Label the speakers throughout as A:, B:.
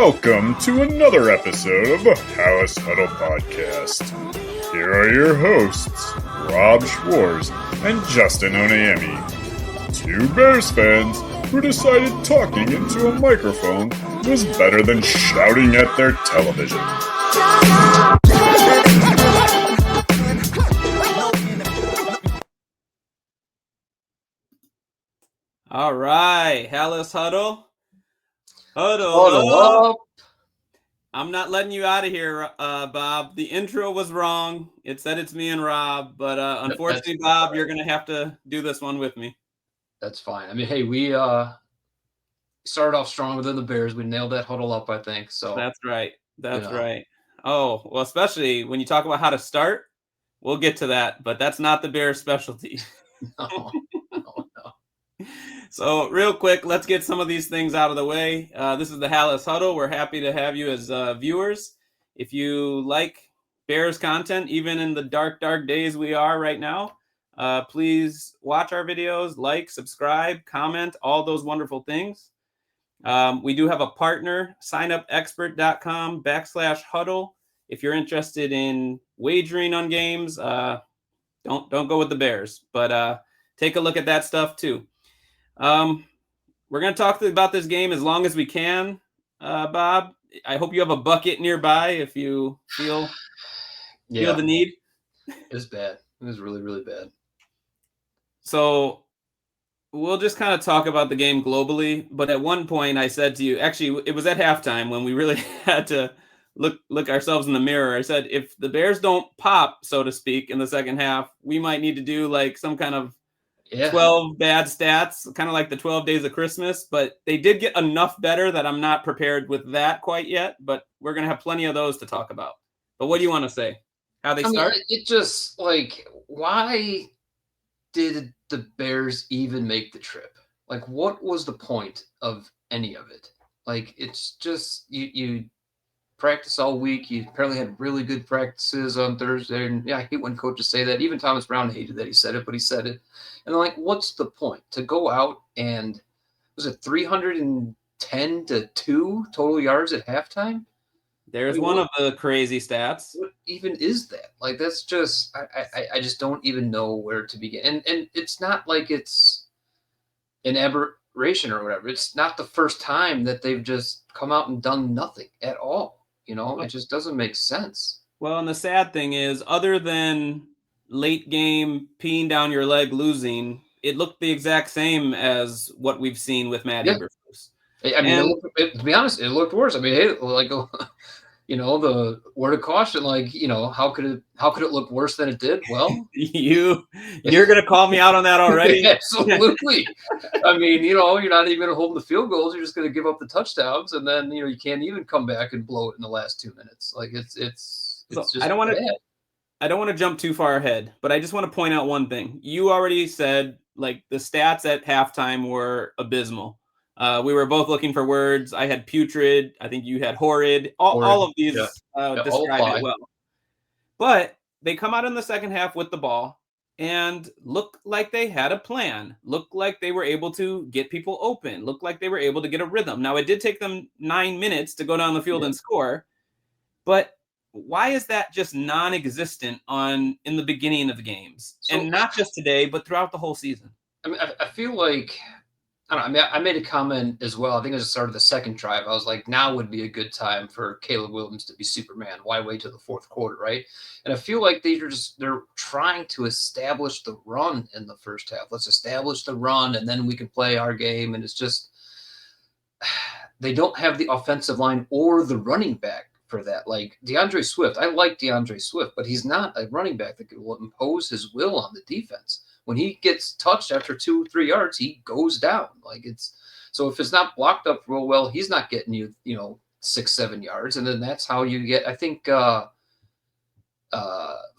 A: Welcome to another episode of the Palace Huddle Podcast. Here are your hosts, Rob Schwartz and Justin Onayemi, two Bears fans who decided talking into a microphone was better than shouting at their television.
B: All right, Palace Huddle. Huddle up. I'm not letting you out of here, Bob. The intro was wrong. It said it's me and Rob, but unfortunately, Bob, you're going to have to do this one with me.
C: That's fine. I mean, hey, we started off strong within the Bears. We nailed that huddle up, I think. So
B: That's right. That's right. Oh, well, especially when you talk about how to start, we'll get to that, but that's not the Bears' specialty.
C: No.
B: So real quick, let's get some of these things out of the way. This is the Palace Huddle. We're happy to have you as viewers. If you like Bears content, even in the dark days we are right now, please watch our videos, like, subscribe, comment, all those wonderful things. We do have a partner, signupexpert.com/huddle. If you're interested in wagering on games, don't go with the Bears, but take a look at that stuff too. We're going to talk about this game as long as we can, Bob. I hope you have a bucket nearby if you feel the need.
C: It was bad. It was really, really bad.
B: So we'll just kind of talk about the game globally. But at one point I said to you, actually, it was at halftime when we really had to look ourselves in the mirror. I said, if the Bears don't pop, so to speak, in the second half, we might need to do like some kind of 12 bad stats, kind of like the 12 days of Christmas, but they did get enough better that I'm not prepared with that quite yet, but we're going to have plenty of those to talk about. But what do you want to say? How they start?
C: It just, like, why did the Bears even make the trip? Like, what was the point of any of it? Like, it's just, you practice all week. You apparently had really good practices on Thursday. And yeah, I hate when coaches say that. Even Thomas Brown hated that he said it, but he said it. And they're like, what's the point? To go out and, was it 310 to 2 total yards at halftime?
B: There's one of the crazy stats.
C: What even is that? Like, that's just, I just don't even know where to begin. And it's not like it's an aberration or whatever. It's not the first time that they've just come out and done nothing at all. You know, it just doesn't make sense.
B: Well, and the sad thing is, other than late game peeing down your leg losing, it looked the exact same as what we've seen with Matt Eberflus.
C: I mean, to be honest, it looked worse. I mean, hey, like, you know, the word of caution, like, you know, how could it look worse than it did? Well,
B: you're gonna call me out on that already?
C: Absolutely. I mean, you know, you're not even gonna hold the field goals. You're just gonna give up the touchdowns, and then, you know, you can't even come back and blow it in the last 2 minutes. Like, it's just
B: I don't want to jump too far ahead, but I just want to point out one thing. You already said, like, the stats at halftime were abysmal. We were both looking for words. I had putrid. I think you had horrid. All of these describe it well. But they come out in the second half with the ball and look like they had a plan. Look like they were able to get people open. Look like they were able to get a rhythm. Now, it did take them 9 minutes to go down the field and score. But why is that just non-existent in the beginning of the games? And not just today, but throughout the whole season.
C: I mean, I feel like, I don't know. I mean, I made a comment as well. I think it was the start of the second drive. I was like, now would be a good time for Caleb Williams to be Superman. Why wait till the fourth quarter, right? And I feel like they're trying to establish the run in the first half. Let's establish the run, and then we can play our game. And it's just, they don't have the offensive line or the running back for that. Like DeAndre Swift, I like DeAndre Swift, but he's not a running back that will impose his will on the defense. When he gets touched after 2-3 yards, he goes down. Like, so if it's not blocked up real well, he's not getting you 6-7 yards. And then that's how you get, I think,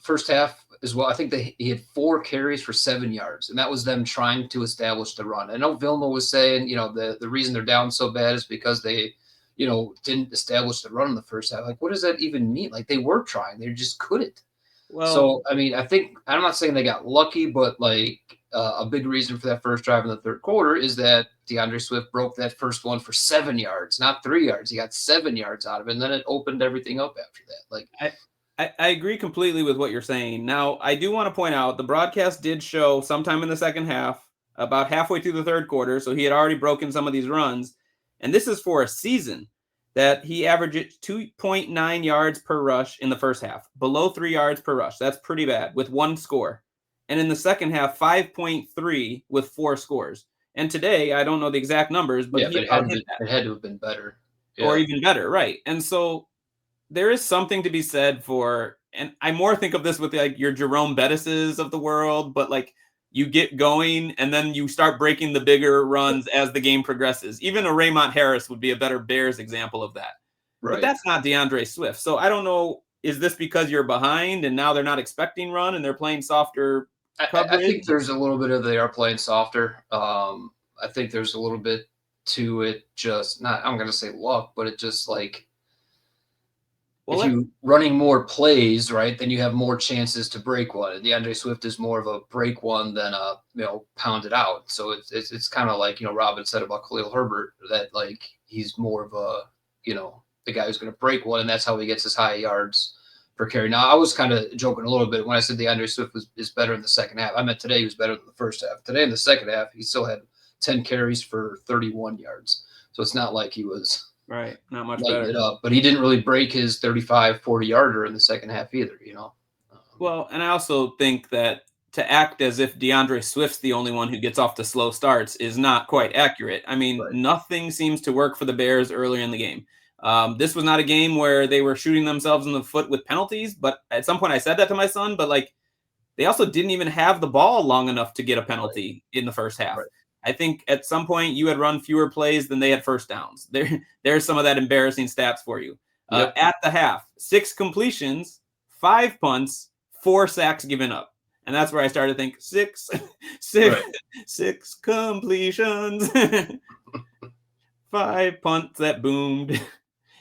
C: first half as well. I think he had 4 carries for 7 yards, and that was them trying to establish the run. I know Vilma was saying, the reason they're down so bad is because they, didn't establish the run in the first half. Like, what does that even mean? Like, they were trying, they just couldn't. Well, so, I mean, I'm not saying they got lucky, but like, a big reason for that first drive in the third quarter is that DeAndre Swift broke that first one for 7 yards, not 3 yards. He got 7 yards out of it, and then it opened everything up after that. Like,
B: I agree completely with what you're saying. Now, I do want to point out the broadcast did show sometime in the second half, about halfway through the third quarter, so he had already broken some of these runs. And this is for a season that he averaged 2.9 yards per rush in the first half, below 3 yards per rush. That's pretty bad with one score. And in the second half, 5.3 with 4 scores. And today, I don't know the exact numbers, but
C: it had to have been better. Yeah.
B: Or even better, right? And so there is something to be said for, and I more think of this with like your Jerome Bettises of the world, but like you get going and then you start breaking the bigger runs as the game progresses. Even a Raymond Harris would be a better Bears example of that. Right. But that's not DeAndre Swift. So I don't know, is this because you're behind and now they're not expecting run and they're playing softer coverage?
C: I think there's a little bit of they are playing softer. I think there's a little bit to it, just not, I'm going to say luck, but it just like, if you running more plays, right, then you have more chances to break one. And DeAndre Swift is more of a break one than a pound it out. So it's kind of like Robin said about Khalil Herbert, that like he's more of a the guy who's going to break one, and that's how he gets his high yards per carry. Now I was kind of joking a little bit when I said DeAndre Swift is better in the second half. I meant today he was better than the first half. Today in the second half he still had 10 carries for 31 yards. So it's not like he was.
B: Right, not much better.
C: It up, but he didn't really break his 35, 40-yarder in the second half either,
B: Well, and I also think that to act as if DeAndre Swift's the only one who gets off to slow starts is not quite accurate. I mean, Nothing seems to work for the Bears earlier in the game. This was not a game where they were shooting themselves in the foot with penalties, but at some point I said that to my son, but like they also didn't even have the ball long enough to get a penalty in the first half. Right. I think at some point you had run fewer plays than they had first downs. There's some of that embarrassing stats for you. At the half, 6 completions, 5 punts, 4 sacks given up. And that's where I started to think 6 completions, 5 punts that boomed.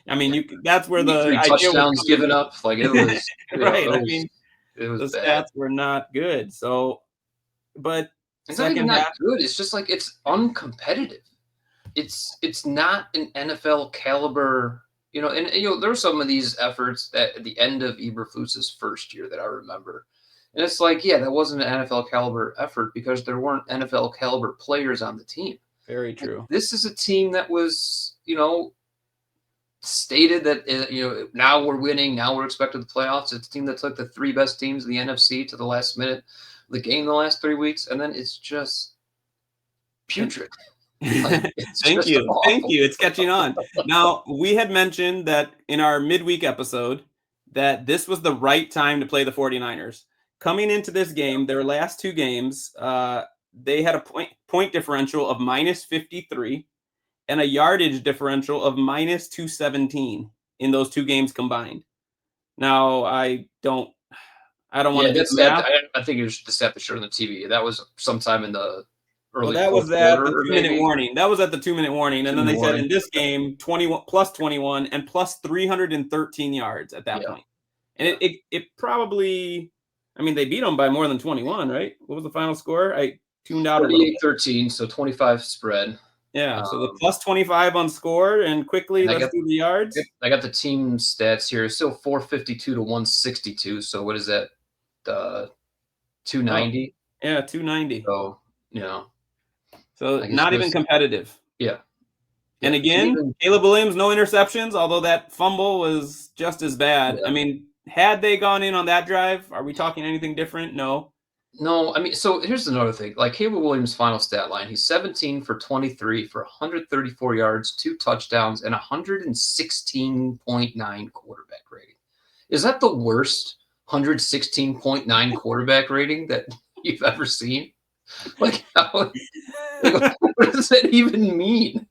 B: I mean, that's where the
C: 3 touchdowns given up. Like it was
B: right. It was the bad. Stats were not good. So, but
C: it's not even not good. It's just like it's uncompetitive. It's not an NFL caliber, And there were some of these efforts that at the end of Eberflus's first year that I remember, and it's like, yeah, that wasn't an NFL caliber effort because there weren't NFL caliber players on the team.
B: Very true.
C: Like, this is a team that was, stated that now we're winning, now we're expected the playoffs. It's a team that took the 3 best teams in the NFC to the last minute. The game the last 3 weeks, and then it's just putrid.
B: Thank you. It's catching on. Now, we had mentioned that in our midweek episode that this was the right time to play the 49ers. Coming into this game, their last 2 games, they had a point differential of -53 and a yardage differential of -217 in those 2 games combined. Now, I don't want to do math.
C: I think it was the stat that showed on the TV. That was sometime in the early.
B: That was at the 2-minute warning. That was at the 2-minute warning, and then they said in this game 21 plus 21 and plus 313 yards at that point. And it probably, I mean, they beat them by more than 21, right? What was the final score? I tuned out
C: 38-13, so 25 spread.
B: Yeah, so the plus 25 on score, and quickly let's do the yards.
C: I got the team stats here. It's still 452 to 162. So what is that? 290.
B: Yeah, 290.
C: So
B: so not even competitive.
C: Yeah.
B: And again, Caleb Williams, no interceptions, although that fumble was just as bad. Yeah. I mean, had they gone in on that drive, are we talking anything different? No.
C: I mean, so here's another thing. Like Caleb Williams' final stat line, he's 17 for 23 for 134 yards, 2 touchdowns, and 116.9 quarterback rating. Is that the worst 116.9 quarterback rating that you've ever seen? Like, what does that even mean?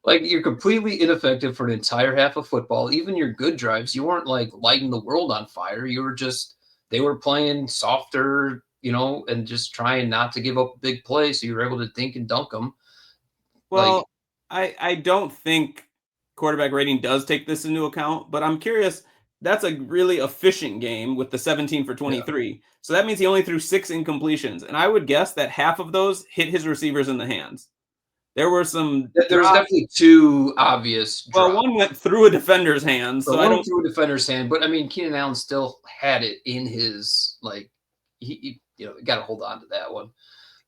C: Like, you're completely ineffective for an entire half of football. Even your good drives, you weren't like lighting the world on fire. You were they were playing softer, and just trying not to give up a big play, so you were able to dink and dunk them.
B: Well, I don't think quarterback rating does take this into account, but I'm curious. that's a really efficient game with the 17 for 23. Yeah. So that means he only threw 6 incompletions. And I would guess that half of those hit his receivers in the hands. There were some.
C: There was definitely 2 obvious drops.
B: Well, one went through a defender's hands.
C: So one through a defender's hand, but I mean, Keenan Allen still had it in his, like, he got to hold on to that one.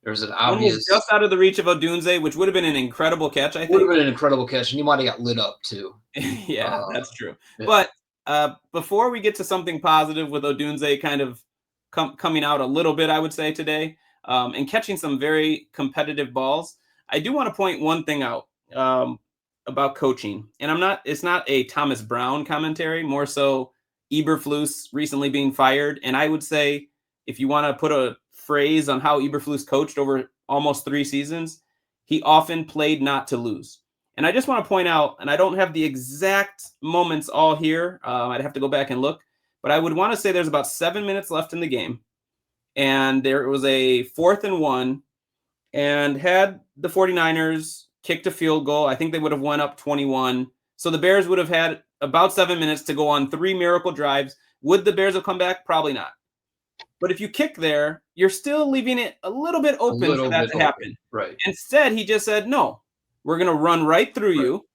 C: There's an obvious.
B: One was just out of the reach of Odunze, which would have been an incredible catch, I think.
C: Would have been an incredible catch, and he might have got lit up too.
B: Yeah, that's true. Yeah. But before we get to something positive with Odunze kind of coming out a little bit, I would say today, and catching some very competitive balls, I do want to point one thing out about coaching. And it's not a Thomas Brown commentary, more so Eberflus recently being fired. And I would say, if you want to put a phrase on how Eberflus coached over almost 3 seasons, he often played not to lose. And I just want to point out, and I don't have the exact moments all here. I'd have to go back and look. But I would want to say there's about 7 minutes left in the game. And there was a 4th and 1. And had the 49ers kicked a field goal, I think they would have went up 21. So the Bears would have had about 7 minutes to go on 3 miracle drives. Would the Bears have come back? Probably not. But if you kick there, you're still leaving it a little bit open for that to happen.
C: Right.
B: Instead, he just said, no, we're going to run right through you,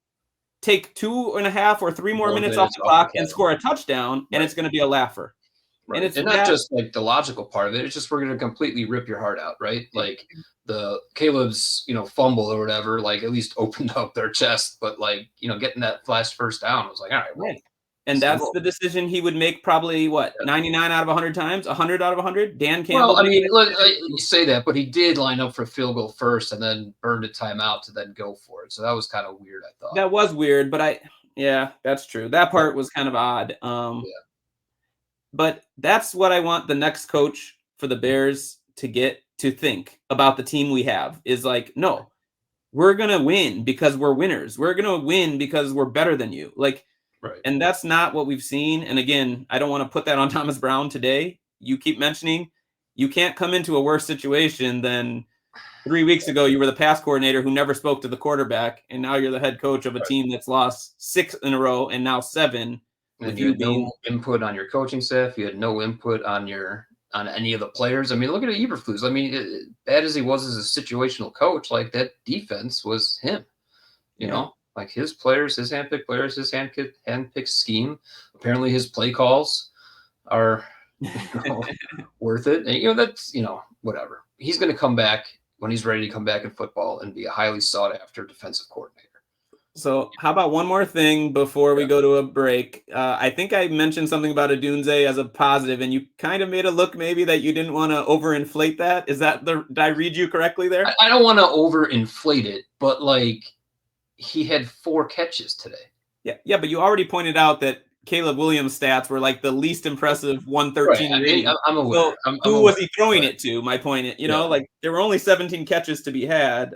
B: take 2.5 or 3 more minutes off the clock and score a touchdown, and it's going to be a laugher.
C: Right. And not just like the logical part of it. It's just we're going to completely rip your heart out, right? Like the Caleb's, fumble or whatever, like at least opened up their chest. But like, getting that last first down, I was like, all right, well.
B: And that's the decision he would make probably, 99 out of 100 times, 100 out of 100? Dan Campbell?
C: Well, I mean, you say that, but he did line up for a field goal first and then burned a timeout to then go for it. So that was kind of weird, I thought.
B: That was weird, but that's true. That part was kind of odd. But that's what I want the next coach for the Bears to get to think about the team we have is like, no, we're going to win because we're winners. We're going to win because we're better than you. Like,
C: right.
B: And that's not what we've seen. And again, I don't want to put that on Thomas Brown today. You keep mentioning you can't come into a worse situation than 3 weeks ago. You were the pass coordinator who never spoke to the quarterback. And now you're the head coach of a team that's lost 6 in a row and now 7.
C: And you had no input on your coaching staff. You had no input on any of the players. I mean, look at Eberflus. I mean, bad as he was as a situational coach, like that defense was him, you know, like his players, his handpicked players, his handpicked scheme. Apparently his play calls are worth it. And, that's, whatever. He's going to come back when he's ready to come back in football and be a highly sought after defensive coordinator.
B: So how about one more thing before we go to a break? I think I mentioned something about Odunze as a positive, and you kind of made a look maybe that you didn't want to overinflate that. Did I read you correctly there?
C: I don't want to overinflate it, but like he had 4 catches today.
B: Yeah, but you already pointed out that Caleb Williams' stats were like the least impressive 113.
C: Right. I mean, I'm aware.
B: So who was he throwing it to? My point, like there were only 17 catches to be had.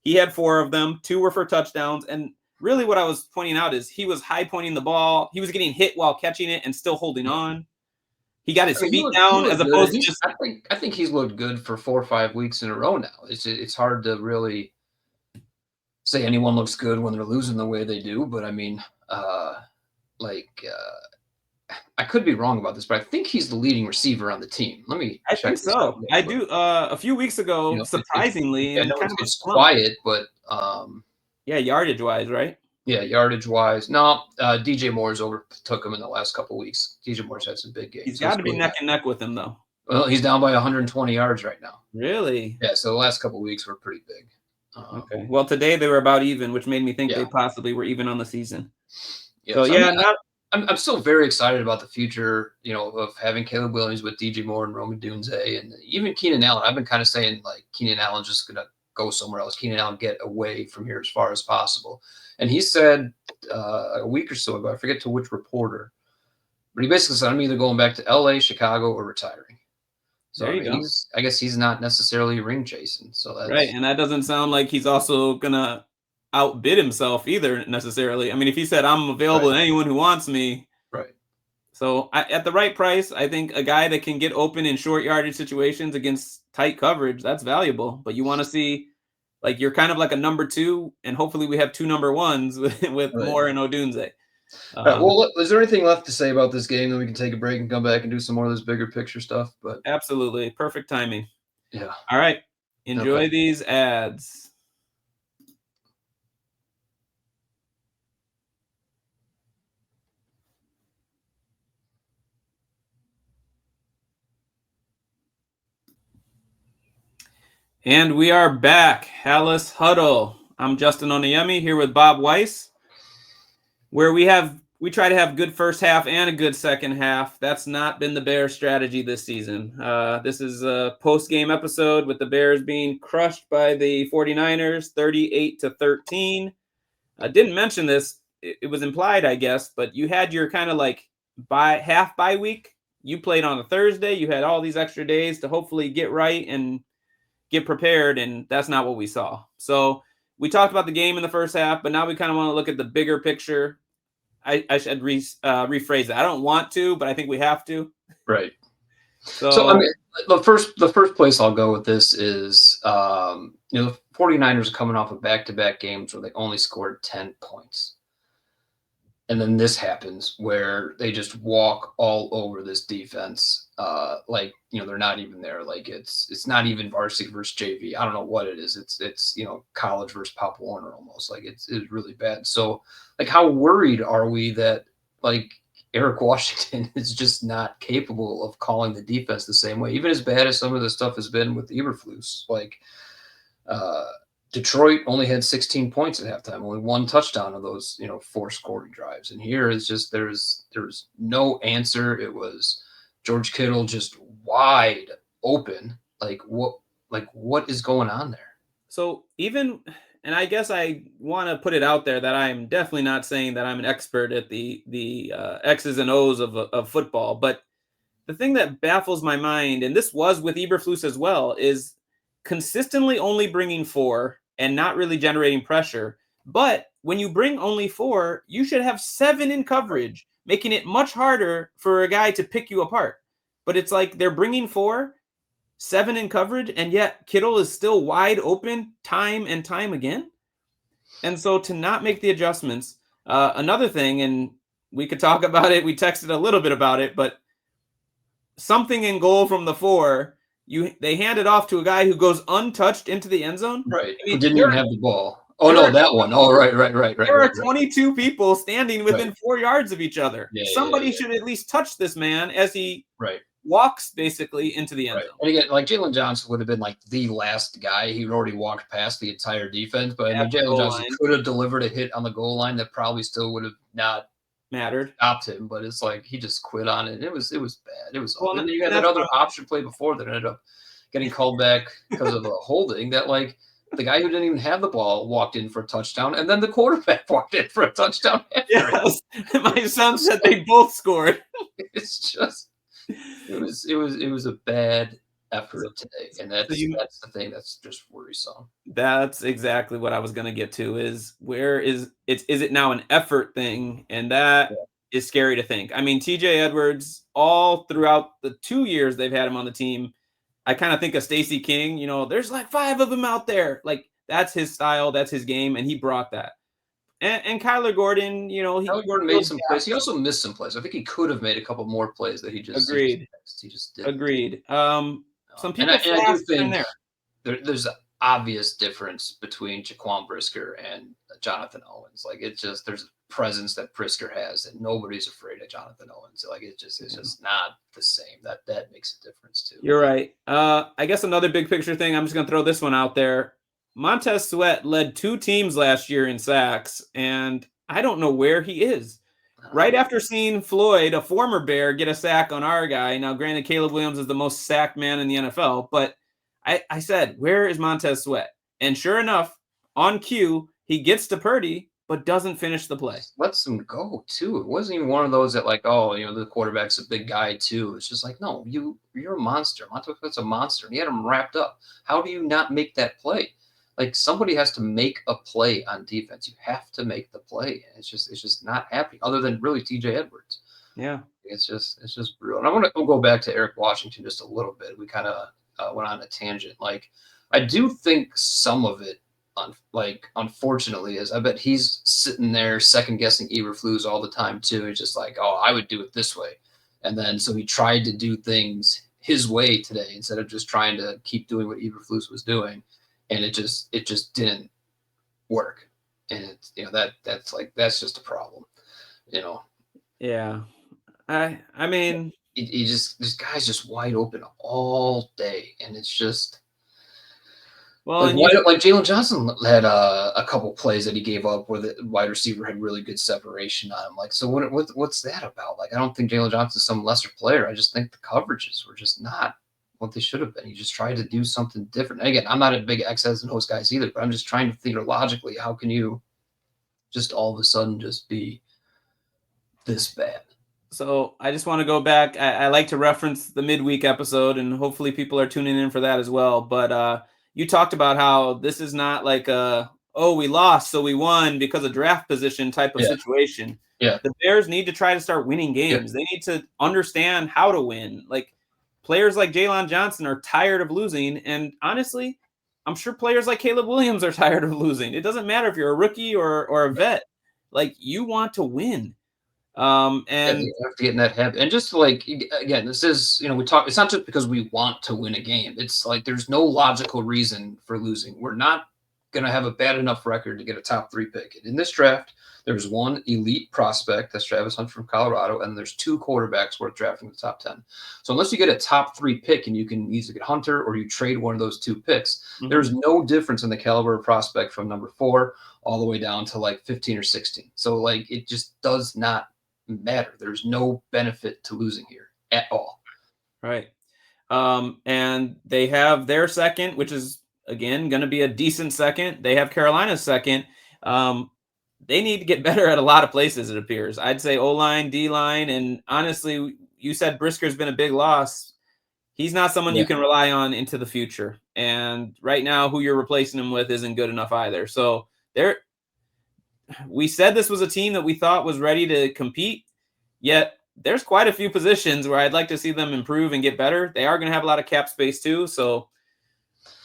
B: He had 4 of them. 2 were for touchdowns. And really what I was pointing out is he was high pointing the ball. He was getting hit while catching it and still holding on. He got his feet down as opposed to just.
C: I think he's looked good for 4 or 5 weeks in a row now. It's hard to really say anyone looks good when they're losing the way they do. But I mean, I could be wrong about this, but I think he's the leading receiver on the team. Let me check.
B: I think so. I do. A few weeks ago, surprisingly,
C: it's quiet, but
B: yardage wise, right?
C: Yeah, yardage wise. No, DJ Moore's overtook him in the last couple of weeks. DJ Moore's had some big games.
B: He's got to be neck and neck with him, though.
C: Well, he's down by 120 yards right now.
B: Really?
C: Yeah. So the last couple of weeks were pretty big.
B: Okay. Well, today they were about even, which made me think they possibly were even on the season.
C: Yeah. I'm still very excited about the future, of having Caleb Williams with DJ Moore and Rome Odunze and even Keenan Allen. I've been kind of saying like Keenan Allen's just going to go somewhere else. Keenan Allen get away from here as far as possible. And he said a week or so ago, I forget to which reporter, but he basically said, I'm either going back to LA, Chicago, or retiring. So I guess he's not necessarily ring chasing. So that's
B: right. And that doesn't sound like he's also going to outbid himself either necessarily. I mean, if he said I'm available to anyone who wants me,
C: right?
B: So at the right price, I think a guy that can get open in short yardage situations against tight coverage, that's valuable. But you want to see, like, you're kind of like a number 2, and hopefully we have 2 number 1s with Moore and Odunze.
C: All right, well, is there anything left to say about this game? Then we can take a break and come back and do some more of this bigger picture stuff. But
B: absolutely. Perfect timing.
C: yeah.
B: All right. Enjoy
C: Okay.
B: these ads. And we are back. Hallis Huddle. I'm Justin Oniemi here with Bob Weiss, where we try to have good first half and a good second half. That's not been the Bears' strategy this season. This is a post-game episode with the Bears being crushed by the 49ers, 38-13. I didn't mention this. It was implied, I guess, but you had your kind of like half bye week. You played on a Thursday. You had all these extra days to hopefully get right and get prepared, and that's not what we saw. So we talked about the game in the first half, but now we kind of want to look at the bigger picture. I should rephrase that. I don't want to, but I think we have to.
C: Right.
B: So
C: I mean, the first place I'll go with this is the 49ers are coming off of back-to-back games where they only scored 10 points. And then this happens where they just walk all over this defense. They're not even there. Like it's not even varsity versus JV. I don't know what it is. It's college versus Pop Warner almost. Like it's really bad. So like how worried are we that like Eric Washington is just not capable of calling the defense the same way, even as bad as some of the stuff has been with Eberflus. Like Detroit only had 16 points at halftime, only one touchdown of those, 4 scoring drives. And here is just there's no answer. It was George Kittle just wide open. Like what is going on there?
B: So and I guess I want to put it out there that I'm definitely not saying that I'm an expert at the X's and O's of football, but the thing that baffles my mind, and this was with Eberflus as well, is consistently only bringing 4 and not really generating pressure. But when you bring only 4, you should have 7 in coverage, making it much harder for a guy to pick you apart. But it's like they're bringing 4, 7 in coverage, and yet Kittle is still wide open time and time again. And so to not make the adjustments, another thing, and we could talk about it, we texted a little bit about it, but something in goal from the 4, they hand it off to a guy who goes untouched into the end zone.
C: Right. Who didn't even have the ball. Oh no, that one. Oh, right.
B: There are 22 people standing within 4 yards of each other.
C: Yeah,
B: Somebody should at least touch this man as he walks basically into the end zone.
C: And again, like Jalen Johnson would have been like the last guy. He would already walked past the entire defense, but Jalen Johnson could have delivered a hit on the goal line that probably still would have not
B: mattered,
C: stopped him. But it's like he just quit on it. It was bad. It was. And then you had that other option play before that ended up getting called back because of a holding. That like the guy who didn't even have the ball walked in for a touchdown, and then the quarterback walked in for a touchdown.
B: Yes, my son said they both scored.
C: It's just. It was a bad effort today, and that's the thing that's just worrisome.
B: That's exactly what I was going to get to. Is it now an effort thing, and that is scary to think. I mean, TJ Edwards, all throughout the 2 years they've had him on the team, I kind of think of Stacey King. There's like 5 of them out there. Like that's his style, that's his game, and he brought that. And Kyler Gordon,
C: Kyler Gordon made some plays. He also missed some plays. I think he could have made a couple more plays that he just
B: agreed.
C: He just didn't.
B: Agreed. Some people
C: and I do think there's an obvious difference between Jaquan Brisker and Jonathan Owens. Like it's just there's a presence that Brisker has, and nobody's afraid of Jonathan Owens. Like it's just not the same. That makes a difference too.
B: You're right. I guess another big picture thing. I'm just gonna throw this one out there. Montez Sweat led 2 teams last year in sacks, and I don't know where he is. Right after seeing Floyd, a former Bear, get a sack on our guy. Now, granted, Caleb Williams is the most sacked man in the NFL, but I said, where is Montez Sweat? And sure enough, on cue, he gets to Purdy, but doesn't finish the play.
C: Lets him go, too. It wasn't even one of those that like, the quarterback's a big guy, too. It's just like, no, you're a monster. Montez Sweat's a monster. And he had him wrapped up. How do you not make that play? Like somebody has to make a play on defense. You have to make the play. And it's just not happening other than really TJ Edwards.
B: Yeah.
C: It's just brutal. And I want to go back to Eric Washington just a little bit. We kind of went on a tangent. Like I do think some of it unfortunately, is I bet he's sitting there second guessing Eberflus all the time too. He's just like, oh, I would do it this way, and then so he tried to do things his way today instead of just trying to keep doing what Eberflus was doing, and it just didn't work, and it's that's just a problem, you know.
B: Yeah. I mean,
C: He just this guy's just wide open all day, and it's just
B: well,
C: like
B: and you
C: like Jalen Johnson had a couple plays that he gave up where the wide receiver had really good separation on him. Like, so what's that about? Like, I don't think Jalen Johnson's some lesser player. I just think the coverages were just not what they should have been. He just tried to do something different. And again, I'm not a big X's and O's guys either, but I'm just trying to figure logically, how can you just all of a sudden just be this bad?
B: so I just want to go back. I like to reference the midweek episode, and hopefully people are tuning in for that as well. But you talked about how this is not like oh, we lost, so we won because of draft position type of
C: Yeah.
B: situation.
C: Yeah.
B: The Bears need to try to start winning games. They need to understand how to win. Like players like Jalen Johnson are tired of losing, and honestly, I'm sure players like Caleb Williams are tired of losing. It doesn't matter if you're a rookie or a vet. Like you want to win.
C: Yeah,
B: And
C: you have to get in that habit. And just like, again, this is, we talk, it's not just because we want to win a game. It's like there's no logical reason for losing. We're not going to have a bad enough record to get a top 3 pick. In this draft, there's one elite prospect, that's Travis Hunt from Colorado, and there's 2 quarterbacks worth drafting in the top 10. So unless you get a top 3 pick and you can either get Hunter or you trade one of those 2 picks, there's no difference in the caliber of prospect from number 4 all the way down to like 15 or 16. So like it just does not matter. There's no benefit to losing here at all.
B: Right. And they have their second, which is again going to be a decent second. They have Carolina's second. They need to get better at a lot of places, it appears. I'd say O-line, D-line, and honestly, you said Brisker's been a big loss. He's not someone you can rely on into the future. And right now, who you're replacing him with isn't good enough either. So we said this was a team that we thought was ready to compete, yet there's quite a few positions where I'd like to see them improve and get better. They are going to have a lot of cap space too, so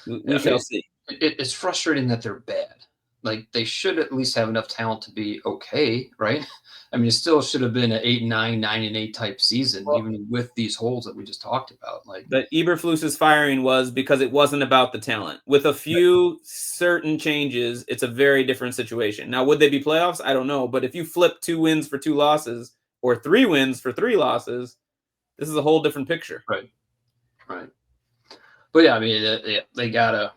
B: we shall see.
C: It's frustrating that they're bad. Like they should at least have enough talent to be okay, right? I mean, it still should have been an 8-9, 9-8 type season, even with these holes that we just talked about. Like,
B: but Eberflus's firing was because it wasn't about the talent. With a few certain changes, it's a very different situation. Now, would they be playoffs? I don't know. But if you flip 2 wins for 2 losses or 3 wins for 3 losses, this is a whole different picture.
C: Right. But yeah, I mean, they gotta.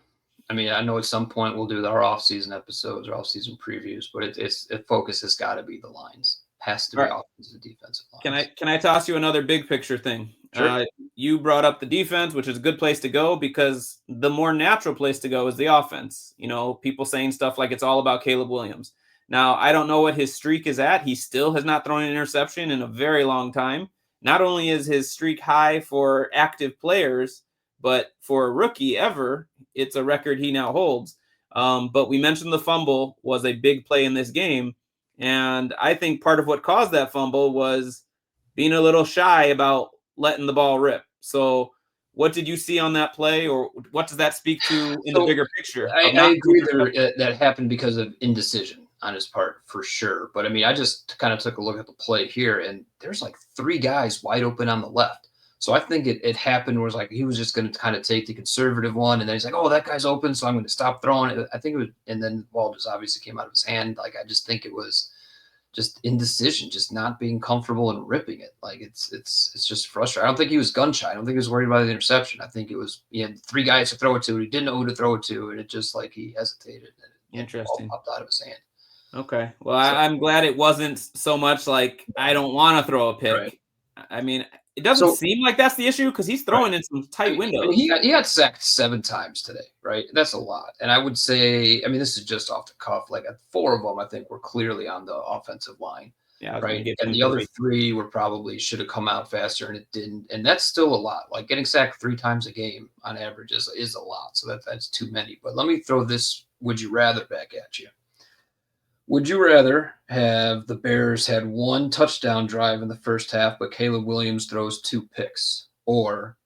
C: I mean, I know at some point we'll do our off-season episodes or off-season previews, but its focus has got to be the lines. Has to be offensive, defensive lines.
B: Can I toss you another big picture thing?
C: Sure.
B: You brought up the defense, which is a good place to go because the more natural place to go is the offense. People saying stuff like it's all about Caleb Williams. Now, I don't know what his streak is at. He still has not thrown an interception in a very long time. Not only is his streak high for active players, but for a rookie ever, it's a record he now holds. But we mentioned the fumble was a big play in this game. And I think part of what caused that fumble was being a little shy about letting the ball rip. So what did you see on that play, or what does that speak to in the bigger picture?
C: I agree that happened because of indecision on his part, for sure. But I mean, I just kind of took a look at the play here, and there's like 3 guys wide open on the left. So I think it happened where it was like he was just going to kind of take the conservative one, and then he's like, oh, that guy's open, so I'm going to stop throwing it. I think it was, and then the ball just obviously came out of his hand. Like, I just think it was just indecision, just not being comfortable and ripping it. Like, it's just frustrating. I don't think he was gun shy. I don't think he was worried about the interception. I think it was he had 3 guys to throw it to, and he didn't know who to throw it to, and it just like he hesitated, and
B: Interesting.
C: It popped out of his hand.
B: Okay. Well, I'm glad it wasn't so much like I don't want to throw a pick.
C: Right.
B: I mean, it doesn't seem like that's the issue because he's throwing in some tight windows.
C: I mean, he got sacked 7 times today, right? That's a lot. And I would say, I mean, this is just off the cuff. Like 4 of them, I think, were clearly on the offensive line.
B: Yeah,
C: right. And the other 3 were probably should have come out faster, and it didn't. And that's still a lot. Like getting sacked 3 times a game on average is a lot. So that's too many. But let me throw this would you rather back at you. Would you rather have the Bears had 1 touchdown drive in the first half, but Caleb Williams throws 2 picks, or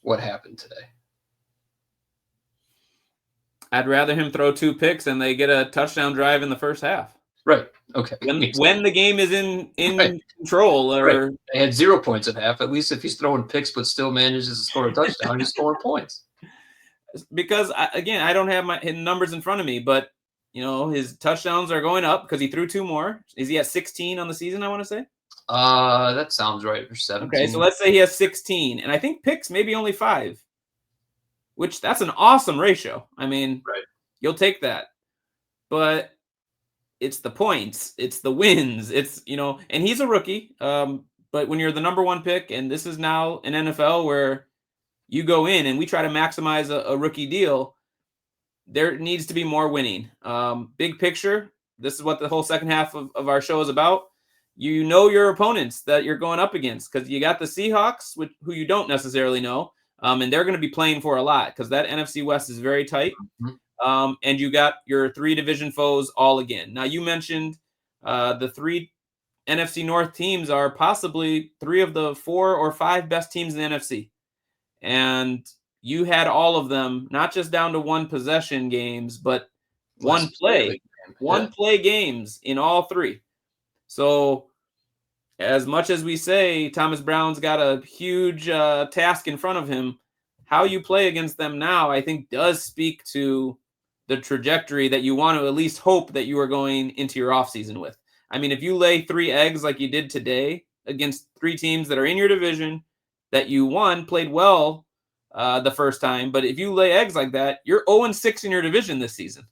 C: what happened today?
B: I'd rather him throw 2 picks and they get a touchdown drive in the first half.
C: Right. Okay.
B: When the game is in
C: Right.
B: control, or
C: Right. They had 0 points at half. At least if he's throwing picks but still manages to score a touchdown, he's scoring points.
B: because again, I don't have his numbers in front of me, but his touchdowns are going up because he threw 2 more. Is he at 16 on the season? I want to say.
C: That sounds right for 17.
B: Okay, so let's say he has 16, and I think picks maybe only 5, which that's an awesome ratio. I mean,
C: Right.
B: You'll take that, but it's the points, it's the wins, it's and he's a rookie. But when you're the number 1 pick, and this is now an NFL where you go in and we try to maximize a rookie deal, there needs to be more winning. Big picture, this is what the whole second half of our show is about. You know your opponents that you're going up against, because you got the Seahawks, who you don't necessarily know, and they're going to be playing for a lot because that NFC West is very tight.
C: Mhm.
B: And you got your 3 division foes all again. Now, you mentioned the 3 NFC North teams are possibly 3 of the 4 or 5 best teams in the NFC. And you had all of them, not just down to 1 possession games, but one play games in all 3. So as much as we say Thomas Brown's got a huge task in front of him, how you play against them now, I think, does speak to the trajectory that you want to at least hope that you are going into your offseason with. I mean, if you lay 3 eggs like you did today against 3 teams that are in your division that you played well the first time, but if you lay eggs like that, you're 0-6 in your division this season.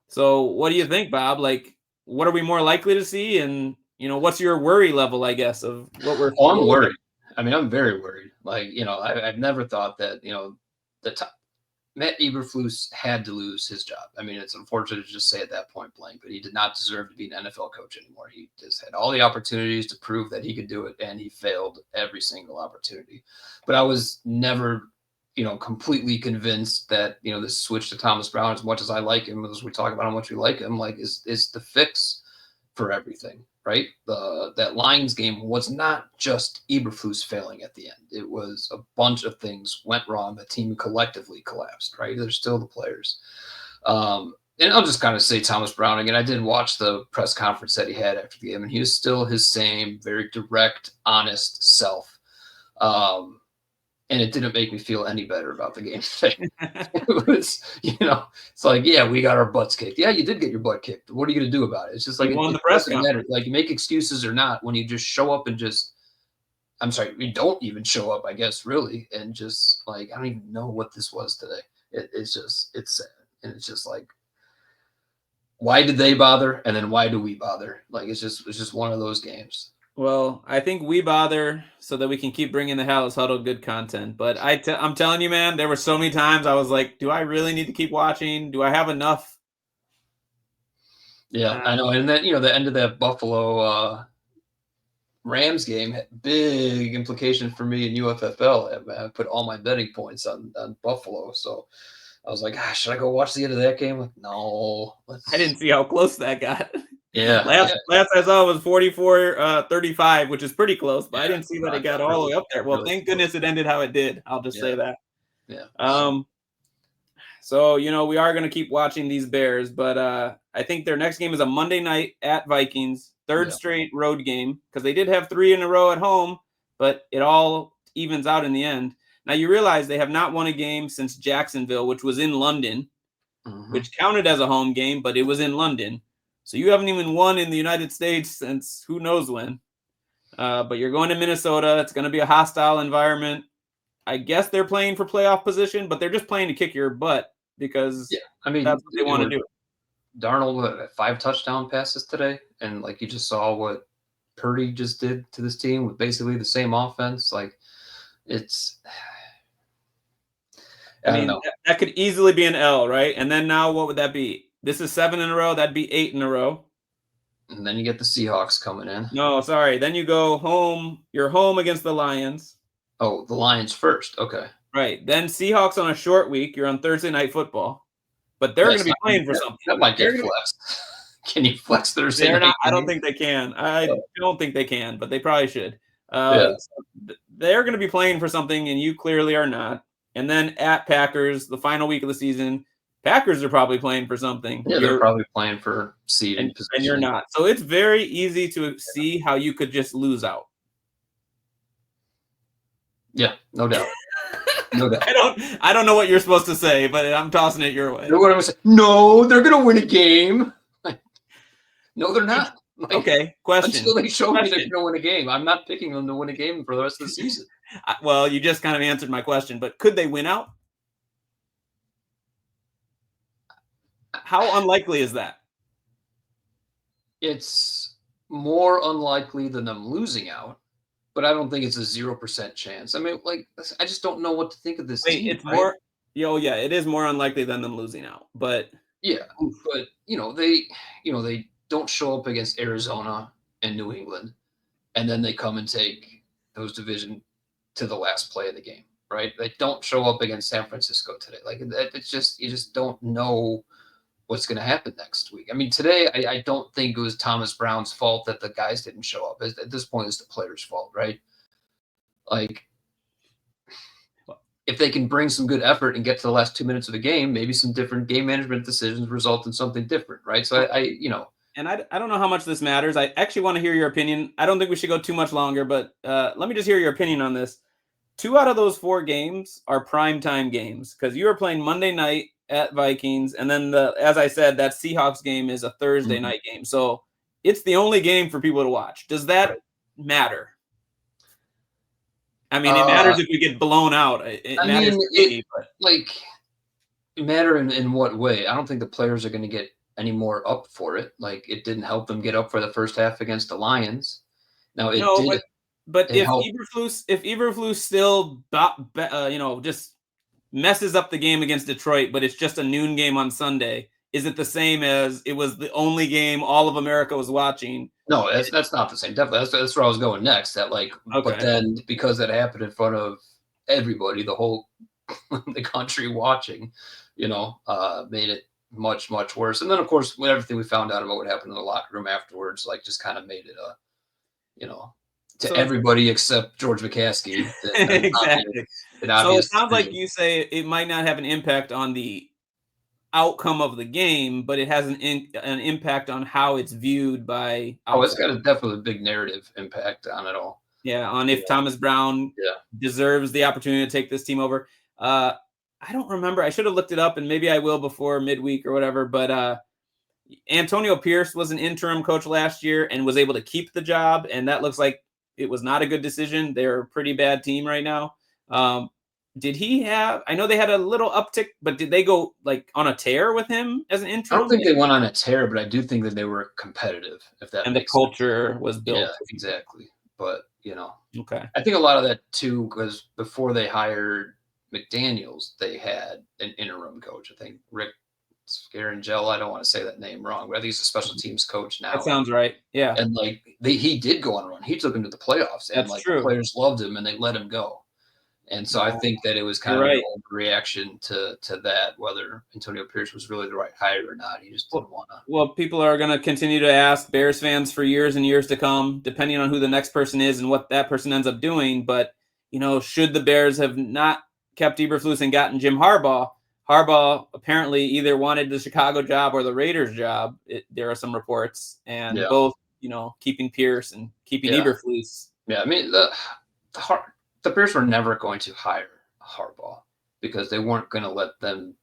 B: So what do you think, Bob? Like, what are we more likely to see? And, what's your worry level, I guess, of what we're...
C: Oh, I'm worried. I mean, I'm very worried. Like, I've never thought that, Matt Eberflus had to lose his job. I mean, it's unfortunate to just say at that point blank, but he did not deserve to be an NFL coach anymore. He just had all the opportunities to prove that he could do it, and he failed every single opportunity. But I was never, completely convinced that, this switch to Thomas Brown, as much as I like him, as we talk about how much we like him, like is the fix for everything, right? That Lions game was not just Eberflus failing at the end. It was a bunch of things went wrong. The team collectively collapsed, right? They're still the players. And I'll just kind of say Thomas Brown again. I did watch the press conference that he had after the game, and he was still his same very direct, honest self. And it didn't make me feel any better about the game today. It was, it's like, yeah, we got our butts kicked. Yeah, you did get your butt kicked. What are you going to do about it? It's just like,
B: You won
C: it
B: the press
C: doesn't matter. Like, you make excuses or not, when you just show up and I'm sorry, we don't even show up, I guess, really. And just like, I don't even know what this was today. It's sad. And it's just like, why did they bother? And then why do we bother? Like, it's just one of those games.
B: Well, I think we bother so that we can keep bringing the House Huddle good content. But I'm telling you, man, there were so many times I was like, do I really need to keep watching? Do I have enough?
C: Yeah, I know. And then, the end of that Buffalo Rams game had big implications for me in UFFL. I put all my betting points on Buffalo. So I was like, should I go watch the end of that game? Like, no.
B: I didn't see how close that got.
C: Yeah.
B: Last I saw was 44-35, which is pretty close, but I didn't see that it got all the way up there. Well, thank goodness it ended how it did. I'll just say that.
C: Yeah.
B: So, we are going to keep watching these Bears, but I think their next game is a Monday night at Vikings, third straight road game, because they did have 3 in a row at home, but it all evens out in the end. Now, you realize they have not won a game since Jacksonville, which was in London, which counted as a home game, but it was in London. So you haven't even won in the United States since who knows when. But you're going to Minnesota. It's going to be a hostile environment. I guess they're playing for playoff position, but they're just playing to kick your butt because that's what they want to do.
C: Darnold had 5 touchdown passes today, and like you just saw what Purdy just did to this team with basically the same offense. Like, it's... I mean,
B: that could easily be an L, right? And then now what would that be? This is 7 in a row. That'd be 8 in a row.
C: And then you get the Seahawks coming in.
B: No, sorry. Then you go home. You're home against the Lions.
C: Oh, the Lions first. Okay.
B: Right. Then Seahawks on a short week. You're on Thursday Night Football. But they're going to be playing for something.
C: That might get flexed. Can you flex Thursday night?
B: I don't think they can. I don't think they can, but they probably should. They're going to be playing for something, and you clearly are not. And then at Packers, the final week of the season, Packers are probably playing for something.
C: Yeah, they're probably playing for seed
B: and
C: position.
B: you're not. So it's very easy to see how you could just lose out.
C: Yeah, no doubt. No doubt.
B: I don't know what you're supposed to say, but I'm tossing it your way.
C: What I was saying, no, they're gonna win a game. No, they're not.
B: Okay, question.
C: Until they show me they're gonna win a game, I'm not picking them to win a game for the rest of the season.
B: Well, you just kind of answered my question, but could they win out? How unlikely is that?
C: It's more unlikely than them losing out, but I don't think it's a 0% chance. I mean, like, I just don't know what to think of this team.
B: It's more. Yeah, it is more unlikely than them losing out, but
C: yeah, but they don't show up against Arizona and New England, and then they come and take those division to the last play of the game, right? They don't show up against San Francisco today. Like, it's just, you just don't know what's going to happen next week. I mean, today, I don't think it was Thomas Brown's fault that the guys didn't show up. At this point, it's the players' fault, right? Like, if they can bring some good effort and get to the last 2 minutes of a game, maybe some different game management decisions result in something different, right? So
B: And I don't know how much this matters. I actually want to hear your opinion. I don't think we should go too much longer, but let me just hear your opinion on this. 2 out of those 4 games are primetime games because you are playing Monday night at Vikings, and then as I said, that Seahawks game is a Thursday night game. So it's the only game for people to watch. Does that matter? I mean, it matters if we get blown out. It matters to me, but
C: like, matter in what way? I don't think the players are going to get any more up for it. Like, it didn't help them get up for the first half against the Lions. Now it did.
B: But if Eberflus still just messes up the game against Detroit, but it's just a noon game on Sunday, is it the same as it was the only game all of America was watching?
C: No, that's not the same. Definitely, that's where I was going next. That but then because that happened in front of everybody, the whole the country watching, made it much, much worse. And then, of course, with everything we found out about what happened in the locker room afterwards, just kind of made it everybody except George McCaskey.
B: Exactly. So it sounds like you say it might not have an impact on the outcome of the game, but it has an impact on how it's viewed by.
C: It's got a definitely big narrative impact on it all.
B: Yeah, on if Thomas Brown deserves the opportunity to take this team over. I don't remember. I should have looked it up, and maybe I will before midweek or whatever. But Antonio Pierce was an interim coach last year and was able to keep the job, and that looks like it was not a good decision. They're a pretty bad team right now. Did he have? I know they had a little uptick, but did they go on a tear with him as an interim?
C: I don't think they went on a tear, but I do think that they were competitive. If that
B: and the culture was built.
C: Yeah, exactly. But
B: okay.
C: I think a lot of that too, because before they hired McDaniels, they had an interim coach. I think Rick Scarangel. I don't want to say that name wrong, but I think he's a special teams coach now.
B: That sounds right. Yeah.
C: And he did go on a run. He took him to the playoffs, and
B: true.
C: The players loved him, and they let him go. And so I think that it was kind of an overreaction to that, whether Antonio Pierce was really the right hire or not. He just didn't want to.
B: Well, people are going to continue to ask Bears fans for years and years to come, depending on who the next person is and what that person ends up doing. But, should the Bears have not kept Eberflus and gotten Jim Harbaugh? Harbaugh apparently either wanted the Chicago job or the Raiders job. There are some reports, and both, keeping Pierce and keeping Eberflus.
C: Yeah, I mean, the Bears were never going to hire Harbaugh because they weren't going to let the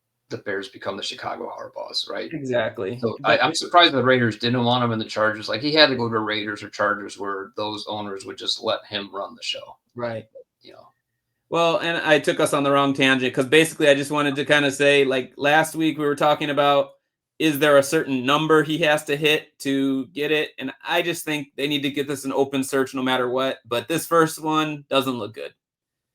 C: Bears become the Chicago Harbaughs, right?
B: Exactly.
C: So I'm surprised the Raiders didn't want him in the Chargers. Like, he had to go to Raiders or Chargers where those owners would just let him run the show.
B: Right. Well, and I took us on the wrong tangent because basically I just wanted to kind of say, last week we were talking about, is there a certain number he has to hit to get it? And I just think they need to get this an open search no matter what. But this first one doesn't look good.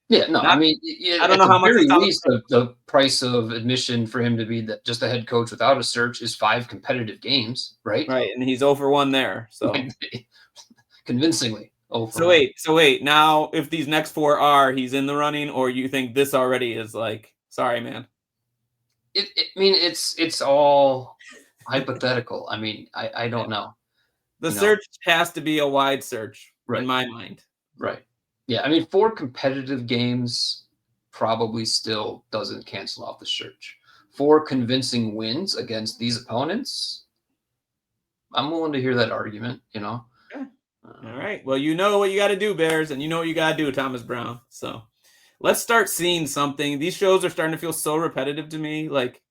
C: Yeah, no, I mean,
B: I don't know how much.
C: At least the price of admission for him to be just a head coach without a search is 5 competitive games, right?
B: Right, and he's 0-1 there, so
C: convincingly.
B: So wait. Now, if these next 4 he's in the running, or you think this already is sorry, man?
C: I mean, it's all hypothetical. I mean, I don't know.
B: The search has to be a wide search in my mind.
C: Right. Yeah, I mean, 4 competitive games probably still doesn't cancel off the search. 4 convincing wins against these opponents, I'm willing to hear that argument, you know.
B: Okay. All right. Well, you know what you got to do, Bears, and you know what you got to do, Thomas Brown. So let's start seeing something. These shows are starting to feel so repetitive to me, like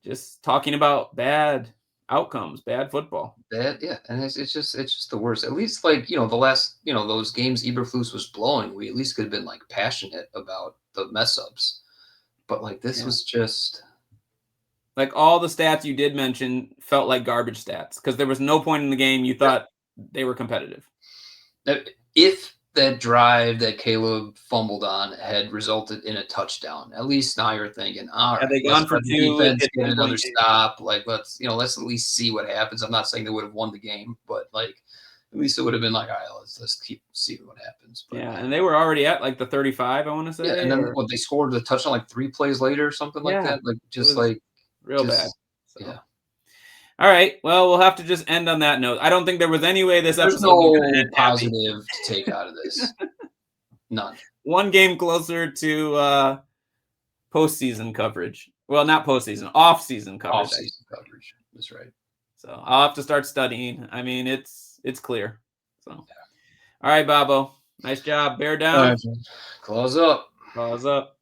B: just talking about bad outcomes, bad football.
C: That yeah, and it's just the worst. At least like the last those games Eberflus was blowing, we at least could have been like passionate about the mess ups. But like this was just
B: like all the stats you did mention felt like garbage stats because there was no point in the game you thought they were competitive.
C: If that drive that Caleb fumbled on had resulted in a touchdown, at least now you're thinking, all right,
B: Had they
C: let's
B: gone for
C: let the
B: 2,
C: defense get
B: 10
C: another
B: point game.
C: stop. Like let's at least see what happens. I'm not saying they would have won the game, but like at least it would have been like, all right, let's keep see what happens. But,
B: Yeah, and they were already at like the 35, I want to say.
C: yeah, and then what they scored the touchdown like 3 plays later or something like that. Like just like
B: real bad. So.
C: Yeah.
B: All right. Well, we'll have to just end on that note. I don't think there was any way this episode was going to end
C: positive
B: happy.
C: to take out of this. None.
B: One game closer to postseason coverage. Well, not postseason, off-season coverage.
C: Off-season coverage. That's right.
B: So I'll have to start studying. I mean, it's clear. So, all right, Bobo. Nice job. Bear down.
C: Claws up.
B: Claws up.